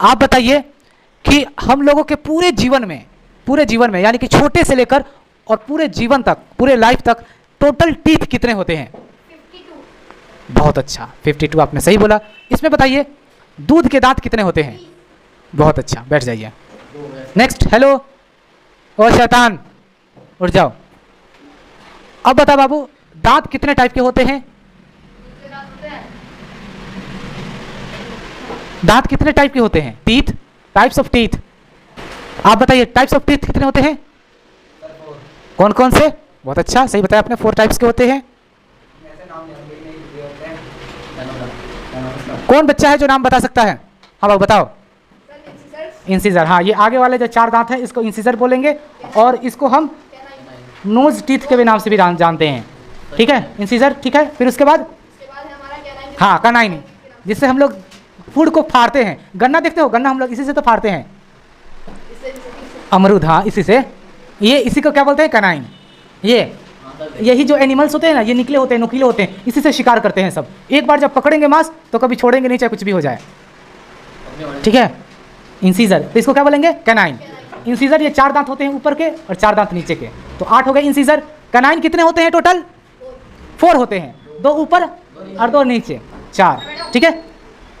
आप बताइए कि हम लोगों के पूरे जीवन में यानी कि छोटे से लेकर और पूरे जीवन तक, पूरे लाइफ तक टोटल टीथ कितने होते हैं? 52। बहुत अच्छा, 52 आपने सही बोला। इसमें बताइए दूध के दांत कितने होते हैं? बहुत अच्छा, बैठ जाइए। नेक्स्ट, हेलो ओ शैतान उठ जाओ। अब बता बाबू, दांत कितने टाइप के होते हैं? दांत कितने टाइप के होते हैं? Teeth, types of teeth. आप बताइए टाइप्स ऑफ टीथ कितने होते हैं? कौन कौन से? बहुत अच्छा, सही बताया आपने, 4 टाइप्स के होते हैं। कौन बच्चा है जो नाम बता सकता है? हाँ बाबू बताओ। इंसीजर, हाँ, ये आगे वाले जो 4 दांत हैं इसको इंसीजर बोलेंगे, और इसको हम नोज टीथ के भी नाम से भी जानते हैं। ठीक है, इंसीजर। ठीक है, फिर उसके बाद हाँ कनाइन, जिससे हम लोग फूड को फाड़ते हैं। गन्ना देखते हो, गन्ना हम लोग इसी से तो फाड़ते हैं। अमरूद, हाँ, इसी से। ये इसी को क्या बोलते हैं? कनाइन। यही जो एनिमल्स होते हैं ना, ये निकले होते हैं, नुकीले होते हैं, इसी से शिकार करते हैं सब। एक बार जब पकड़ेंगे मांस तो कभी छोड़ेंगे नहीं, चाहे कुछ भी हो जाए। ठीक है, इंसीजर, तो इसको क्या बोलेंगे? कैनाइन। इंसीजर, ये 4 दांत होते हैं ऊपर के और 4 दांत नीचे के, तो 8 हो गए इंसीजर। कैनाइन कितने होते हैं टोटल? 4 होते हैं, 2 ऊपर और 2 नीचे, 4। ठीक है,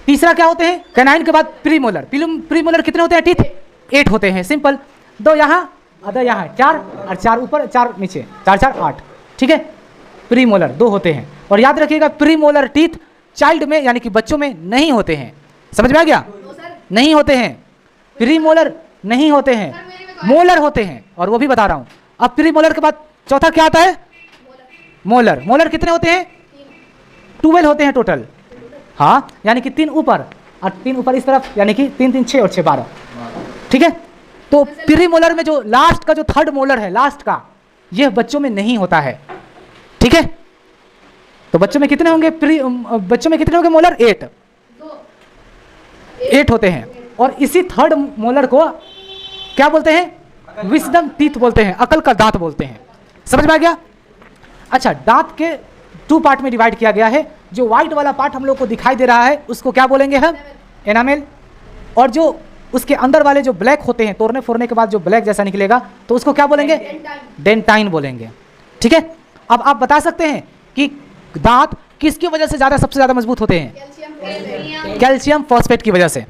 तीसरा क्या होते हैं? कैनाइन के बाद प्रीमोलर। प्रीमोलर कितने होते हैं टीथ? 8 होते हैं, सिंपल। 2 यहाँ और 2 यहाँ, 4 और 4 ऊपर 4 नीचे, 4 4 8। ठीक है, प्रीमोलर 2 होते हैं। और याद रखिएगा प्रीमोलर टीथ चाइल्ड में यानी कि बच्चों में नहीं होते हैं। समझ में आ गया? नहीं होते हैं, प्रीमोलर नहीं होते हैं, मोलर होते हैं, और वो भी बता रहा हूं। अब प्रीमोलर के बाद चौथा क्या आता है? मोलर। मोलर कितने होते हैं? 12 होते हैं टोटल। हाँ, यानी कि 3 ऊपर और 3 ऊपर इस तरफ, यानी कि 3 3 6 और 6 12। ठीक है, तो प्रीमोलर में जो लास्ट का जो 3rd मोलर है, लास्ट का, यह बच्चों में नहीं होता है। ठीक है, तो बच्चों में कितने होंगे? बच्चों में कितने होंगे मोलर? 8 होते हैं। और इसी 3rd मोलर को क्या बोलते हैं? विजडम टीथ बोलते हैं, अकल का दांत बोलते हैं। समझ में आ गया? अच्छा, दांत के 2 पार्ट में डिवाइड किया गया है। जो व्हाइट वाला पार्ट हम लोग को दिखाई दे रहा है उसको क्या बोलेंगे हम? एनामेल। और जो उसके अंदर वाले जो ब्लैक होते हैं, तोड़ने फोड़ने के बाद जो ब्लैक जैसा निकलेगा, तो उसको क्या बोलेंगे? डेंटाइन बोलेंगे। ठीक है, अब आप बता सकते हैं कि दांत किसकी वजह से सबसे ज्यादा मजबूत होते हैं? कैल्शियम फॉस्फेट की वजह से।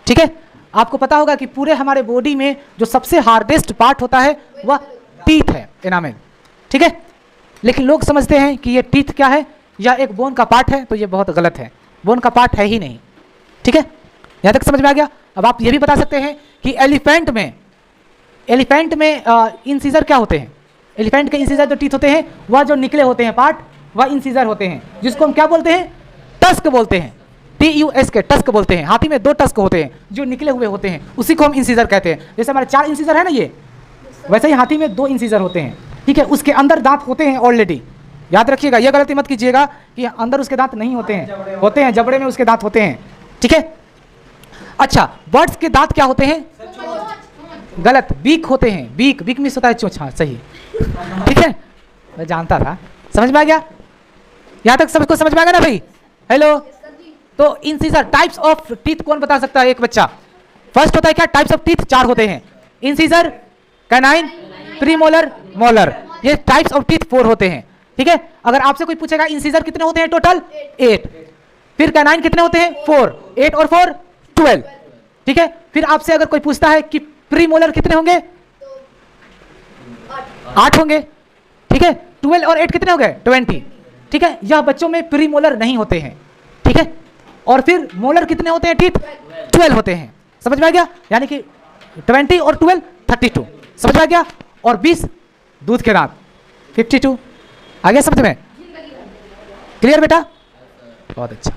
ठीक है, आपको पता होगा कि पूरे हमारे बॉडी में जो सबसे हार्डेस्ट पार्ट होता है वह टीथ है, एनामेल। ठीक है, लेकिन लोग समझते हैं कि ये टीथ क्या है, या एक बोन का पार्ट है, तो ये बहुत गलत है। बोन का पार्ट है ही नहीं। ठीक है, यहाँ तक समझ में आ गया? अब आप ये भी बता सकते हैं कि एलिफेंट में इंसीजर क्या होते हैं? एलिफेंट के इंसीजर जो टीथ होते हैं, वह जो निकले होते हैं पार्ट, वह इंसीजर होते हैं, जिसको हम क्या बोलते हैं? टस्क बोलते हैं। TUSK, टस्क बोलते हैं। हाथी में 2 टस्क होते हैं जो निकले हुए होते हैं, उसी को हम इंसीजर कहते हैं। जैसे हमारे 4 इंसीजर है ना, ये वैसे ही हाथी में 2 इंसीजर होते हैं। ठीक है, उसके अंदर दांत होते हैं ऑलरेडी। याद रखिएगा, यह गलती मत कीजिएगा कि अंदर उसके दांत नहीं होते हैं, होते हैं, जबड़े में उसके दांत होते हैं। ठीक है, अच्छा, बर्ड्स के दांत क्या होते हैं? गलत, बीक होते हैं। बीक मिस होता है चोंच। हाँ सही। ठीक है, मैं जानता था। समझ में आ गया? यहाँ तक सबको समझ में आ गया ना भाई? हेलो, तो इंसीजर टाइप्स ऑफ टीथ कौन बता सकता है? एक बच्चा। फर्स्ट होता है क्या? टाइप्स ऑफ टीथ 4 होते हैं, इंसीजर, कैनाइन, प्रीमोलर, मोलर। ये टाइप्स ऑफ टीथ 4 होते हैं। ठीक है, अगर आपसे कोई पूछेगा इंसीजर कितने होते हैं टोटल? 8। फिर कैनाइन कितने होते हैं? 4। 8 और 4 12। ठीक है, फिर आपसे अगर कोई पूछता है कि प्रीमोलर कितने होंगे? 8 होंगे। ठीक है, 12 और 8 कितने हो गए? 20। ठीक है, यह बच्चों में प्रीमोलर नहीं होते हैं। ठीक है, और फिर मोलर कितने होते हैं टीथ? 12 होते हैं। समझ में आ गया? यानी कि 20 और 12 32। समझ में आ गया? और 20 दूध के दांत 52। आ गया समझ में? क्लियर बेटा? बहुत अच्छा।